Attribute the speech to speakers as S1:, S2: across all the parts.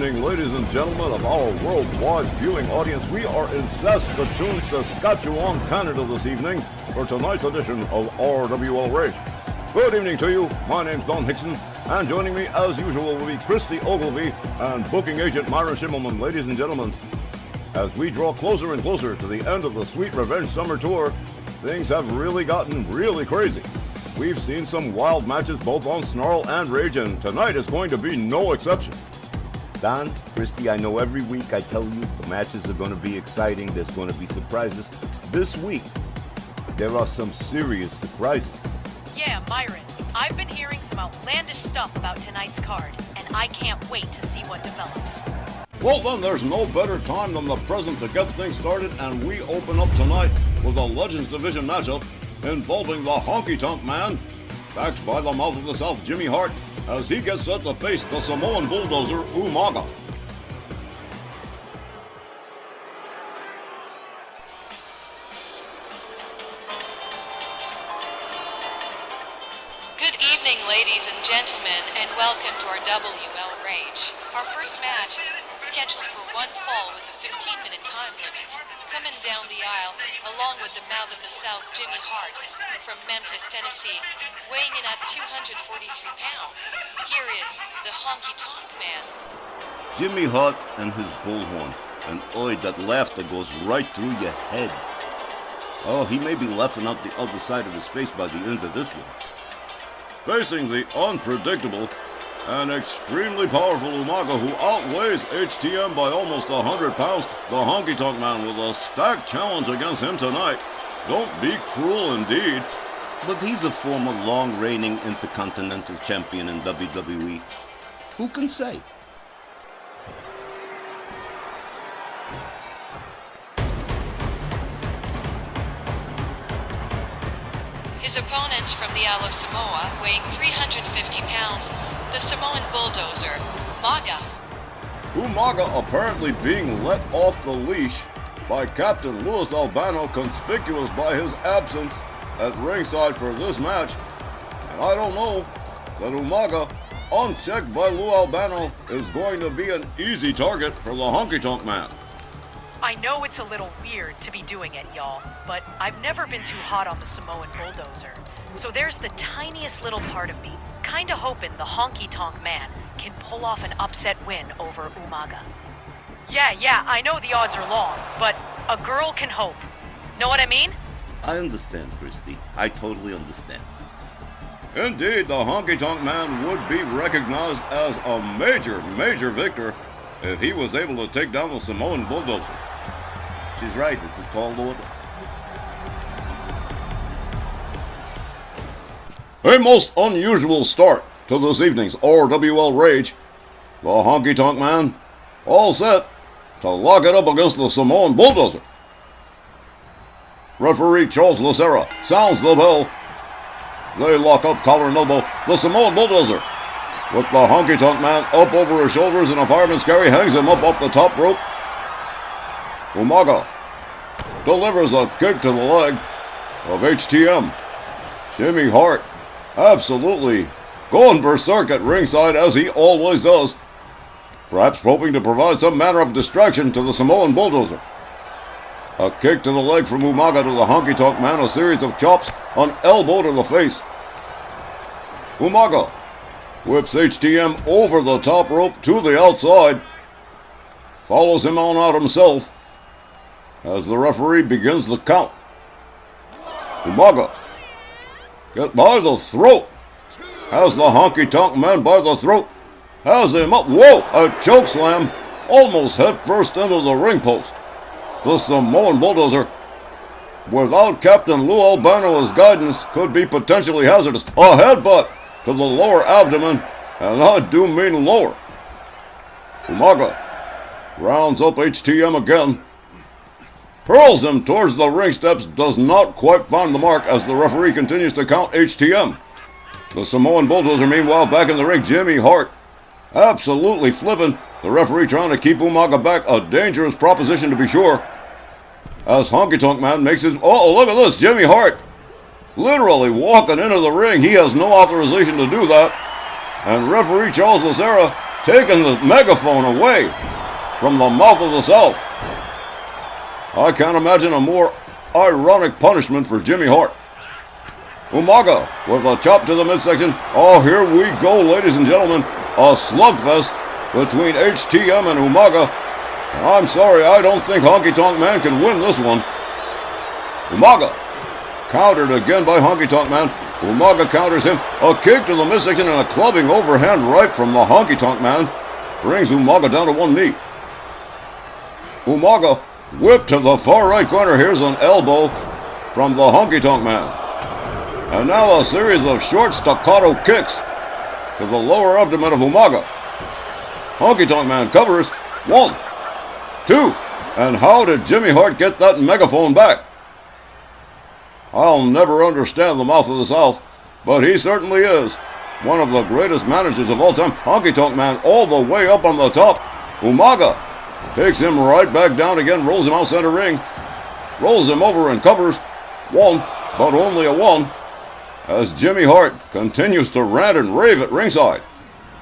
S1: evening, ladies and gentlemen of our worldwide viewing audience. We are in Saskatoon, Saskatchewan, Canada this evening for tonight's edition of RWL Rage. Good evening to you. My name's Don Hickson, and joining me as usual will be Christy Ogilvie and booking agent Myra Schimmelman. Ladies and gentlemen, as we draw closer and closer to the end of the Sweet Revenge Summer Tour, things have really gotten really crazy. We've seen some wild matches both on Snarl and Rage, and tonight is going to be no exception.
S2: Don, Christy, I know every week I tell you the matches are going to be exciting, there's going to be surprises. This week, there are some serious surprises.
S3: Yeah, Myron, I've been hearing some outlandish stuff about tonight's card, and I can't wait to see what develops.
S1: Well then, there's no better time than the present to get things started, and we open up tonight with a Legends Division matchup involving the Honky Tonk Man, backed by the Mouth of the South, Jimmy Hart, as he gets set to face the Samoan bulldozer, Umaga.
S4: Good evening, ladies and gentlemen, and welcome to our WL Rage. Our first match, scheduled for one fall with a 15-minute time limit. Coming down the aisle, along with the Mouth of the South, Jimmy Hart, from Memphis, Tennessee, weighing in at 243 pounds. Here is the Honky Tonk Man.
S2: Jimmy Hart and his bullhorn. And oi, that laughter goes right through your head. Oh, he may be laughing out the other side of his face by the end of this one.
S1: Facing the unpredictable and extremely powerful Umaga, who outweighs HTM by almost 100 pounds, the Honky Tonk Man with a stacked challenge against him tonight. Don't be cruel indeed.
S2: But he's a former long-reigning Intercontinental Champion in WWE. Who can say?
S4: His opponent from the Isle of Samoa, weighing 350 pounds, the Samoan bulldozer, Umaga.
S1: Umaga apparently being let off the leash by Captain Louis Albano, conspicuous by his absence at ringside for this match. And I don't know that Umaga, unchecked by Lou Albano, is going to be an easy target for the Honky Tonk Man.
S3: I know it's a little weird to be doing it, y'all, but I've never been too hot on the Samoan bulldozer. So there's the tiniest little part of me, kinda hoping the Honky Tonk Man can pull off an upset win over Umaga. Yeah, I know the odds are long, but a girl can hope. Know what I mean?
S2: I understand, Christy. I totally understand.
S1: Indeed, the Honky Tonk Man would be recognized as a major victor if he was able to take down the Samoan bulldozer.
S2: She's right, it's a tall order.
S1: A most unusual start to this evening's RWL Rage. The Honky Tonk Man all set to lock it up against the Samoan bulldozer. Referee Charles Lucera sounds the bell. They lock up collar and elbow. The Samoan bulldozer, with the Honky Tonk Man up over his shoulders in a fireman's carry, hangs him up off the top rope. Umaga delivers a kick to the leg of HTM. Jimmy Hart absolutely going berserk at ringside, as he always does, perhaps hoping to provide some manner of distraction to the Samoan bulldozer. A kick to the leg from Umaga to the Honky Tonk Man, a series of chops, an elbow to the face. Umaga whips HTM over the top rope to the outside, follows him on out himself as the referee begins the count. Umaga get by the throat, has the Honky Tonk Man by the throat, has him up, whoa, a choke slam, almost head first into the ring post. The Samoan bulldozer, without Captain Lou Albano's guidance, could be potentially hazardous. A headbutt to the lower abdomen, and I do mean lower. Umaga rounds up HTM again, hurls him towards the ring steps, does not quite find the mark as the referee continues to count HTM. The Samoan bulldozer, meanwhile, back in the ring, Jimmy Hart absolutely flipping. The referee trying to keep Umaga back, a dangerous proposition to be sure. As Honky Tonk Man makes his... Oh, look at this, Jimmy Hart literally walking into the ring. He has no authorization to do that. And referee Charles Lucera taking the megaphone away from the mouth of the South. I can't imagine a more ironic punishment for Jimmy Hart. Umaga with a chop to the midsection. Oh, here we go, ladies and gentlemen. A slugfest between HTM and Umaga. I'm sorry, I don't think Honky Tonk Man can win this one. Umaga countered again by Honky Tonk Man. Umaga counters him. A kick to the midsection and a clubbing overhand right from the Honky Tonk Man brings Umaga down to one knee. Umaga whipped to the far right corner. Here's an elbow from the Honky Tonk Man. And now a series of short staccato kicks to the lower abdomen of Umaga. Honky Tonk Man covers. 1, 2. And how did Jimmy Hart get that megaphone back? I'll never understand the mouth of the South, but he certainly is one of the greatest managers of all time. Honky Tonk Man all the way up on the top. Umaga takes him right back down again, rolls him out center ring, rolls him over and covers. 1, but only a 1, as Jimmy Hart continues to rant and rave at ringside.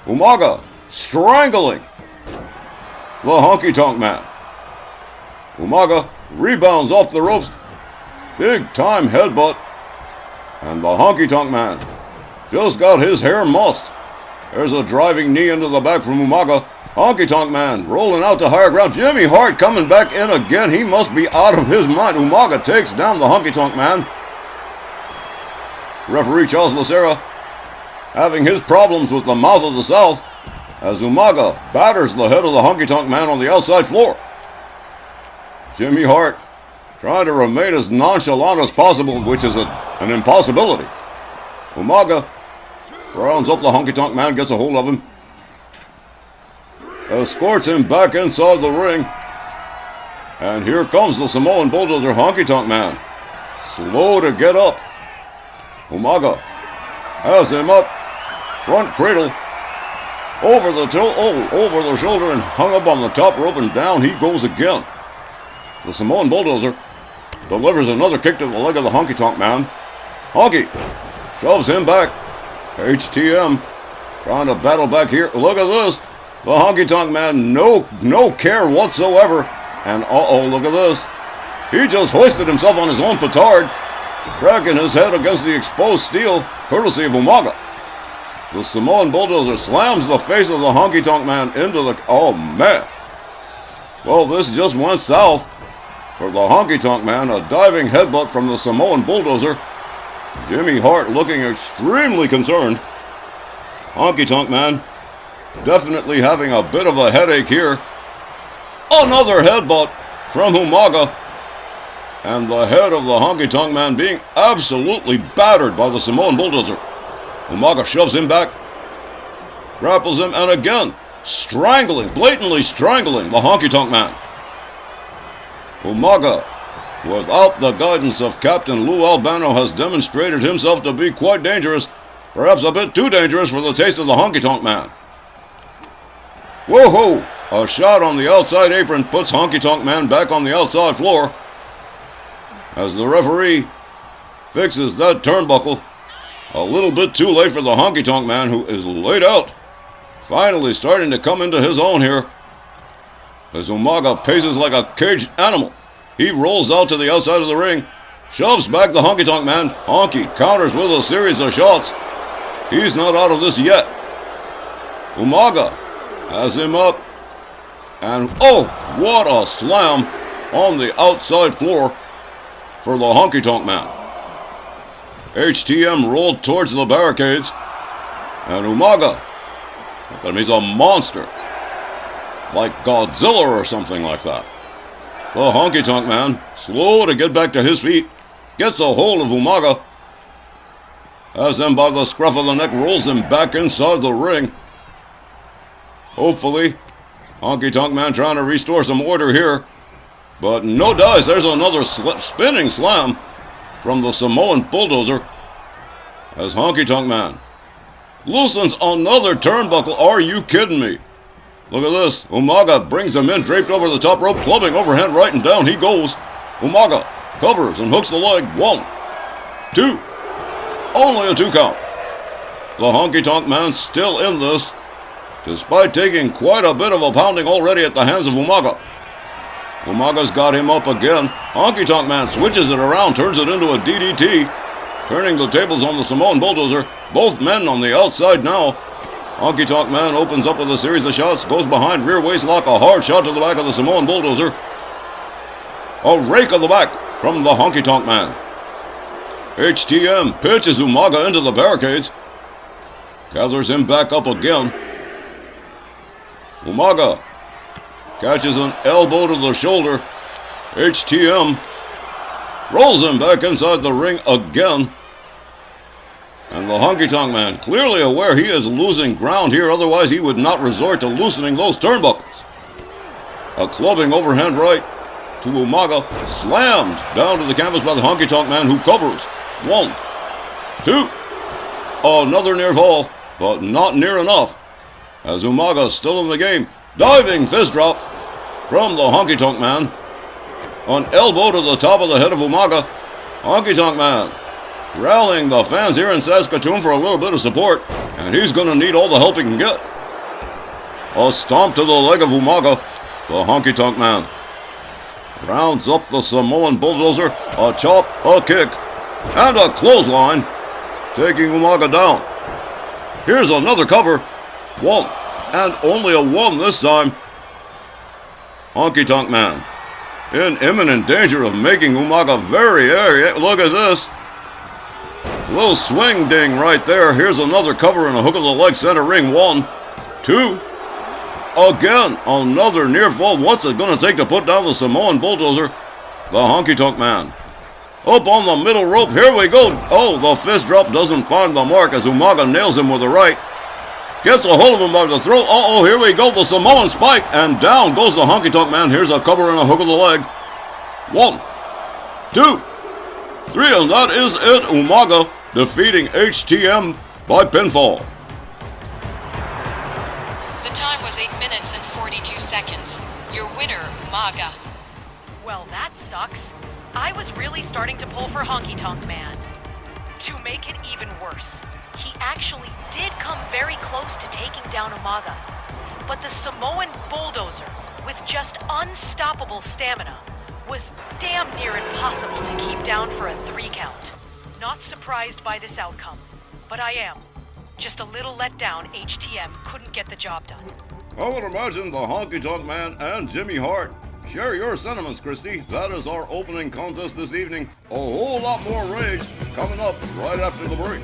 S1: Umaga strangling the Honky Tonk Man. Umaga rebounds off the ropes. Big time headbutt. And the Honky Tonk Man just got his hair mussed. There's a driving knee into the back from Umaga. Honky Tonk Man rolling out to higher ground. Jimmy Hart coming back in again. He must be out of his mind. Umaga takes down the Honky Tonk Man. Referee Charles Lucera having his problems with the mouth of the South as Umaga batters the head of the Honky Tonk Man on the outside floor. Jimmy Hart trying to remain as nonchalant as possible, which is an impossibility. Umaga rounds up the Honky Tonk Man, gets a hold of him, escorts him back inside the ring, and here comes the Samoan Bulldozer Honky Tonk Man. Slow to get up. Umaga has him up, front cradle, over the shoulder and hung up on the top rope, and down he goes again. The Samoan Bulldozer delivers another kick to the leg of the Honky Tonk Man. Honky shoves him back. HTM trying to battle back here. Look at this. The Honky Tonk Man, no care whatsoever. And look at this. He just hoisted himself on his own petard, cracking his head against the exposed steel, courtesy of Umaga. The Samoan Bulldozer slams the face of the Honky Tonk Man into the... Oh, man. Well, this just went south for the Honky Tonk Man. A diving headbutt from the Samoan Bulldozer. Jimmy Hart looking extremely concerned. Honky Tonk Man definitely having a bit of a headache here. Another headbutt from Umaga. And the head of the Honky Tonk Man being absolutely battered by the Samoan Bulldozer. Umaga shoves him back, grapples him, and again blatantly strangling the Honky Tonk Man. Umaga, without the guidance of Captain Lou Albano, has demonstrated himself to be quite dangerous, perhaps a bit too dangerous for the taste of the Honky Tonk Man. Whoa-ho! A shot on the outside apron puts Honky Tonk Man back on the outside floor as the referee fixes that turnbuckle. A little bit too late for the Honky Tonk Man, who is laid out. Finally starting to come into his own here as Umaga paces like a caged animal. He rolls out to the outside of the ring, shoves back the Honky Tonk Man. Honky counters with a series of shots. He's not out of this yet. Umaga has him up, and oh, what a slam on the outside floor for the Honky Tonk Man. HTM rolled towards the barricades, and Umaga, he's a monster, like Godzilla or something like that. The Honky Tonk Man, slow to get back to his feet, gets a hold of Umaga, has him by the scruff of the neck, rolls him back inside the ring. Hopefully, Honky Tonk Man trying to restore some order here, but no dice. There's another spinning slam from the Samoan Bulldozer as Honky Tonk Man loosens another turnbuckle. Are you kidding me? Look at this. Umaga brings him in, draped over the top rope, clubbing overhand right, and down he goes. Umaga covers and hooks the leg. 1, 2. Only a 2 count. The Honky Tonk Man still in this despite taking quite a bit of a pounding already at the hands of Umaga. Umaga's got him up again. Honky Tonk Man switches it around, turns it into a DDT, turning the tables on the Samoan Bulldozer. Both men on the outside now. Honky Tonk Man opens up with a series of shots, goes behind, rear waist lock, a hard shot to the back of the Samoan Bulldozer. A rake of the back from the Honky Tonk Man. HTM pitches Umaga into the barricades. Gathers him back up again. Umaga catches an elbow to the shoulder. HTM rolls him back inside the ring again. And the Honky Tonk Man, clearly aware he is losing ground here, otherwise he would not resort to loosening those turnbuckles. A clubbing overhand right to Umaga, slammed down to the canvas by the Honky Tonk Man, who covers. 1, 2, another near fall, but not near enough, as Umaga still in the game. Diving fist drop from the Honky Tonk Man. An elbow to the top of the head of Umaga. Honky Tonk Man rallying the fans here in Saskatoon for a little bit of support, and he's going to need all the help he can get. A stomp to the leg of Umaga. The Honky Tonk Man rounds up the Samoan Bulldozer. A chop, a kick, and a clothesline, taking Umaga down. Here's another cover. 1, and only a 1 this time. Honky Tonk Man in imminent danger of making Umaga very airy. Look at this. Little swing ding right there. Here's another cover and a hook of the leg, center ring. 1, 2. Again, another near fall. What's it going to take to put down the Samoan Bulldozer? The Honky Tonk Man up on the middle rope. Here we go. Oh, the fist drop doesn't find the mark as Umaga nails him with a right. Gets a hold of him by the throat. Uh-oh, here we go. The Samoan spike. And down goes the Honky Tonk Man. Here's a cover and a hook of the leg. 1, 2, 3. And that is it. Umaga defeating HTM by pinfall.
S4: The time was 8 minutes and 42 seconds. Your winner, Umaga.
S3: Well, that sucks. I was really starting to pull for Honky Tonk Man. To make it even worse, he actually did come very close to taking down Umaga. But the Samoan Bulldozer, with just unstoppable stamina, was damn near impossible to keep down for a 3 count. Not surprised by this outcome, but I am. Just a little let down HTM couldn't get the job done.
S1: I would imagine the Honky Tonk Man and Jimmy Hart. Share your sentiments, Christy. That is our opening contest this evening. A whole lot more rage coming up right after the break.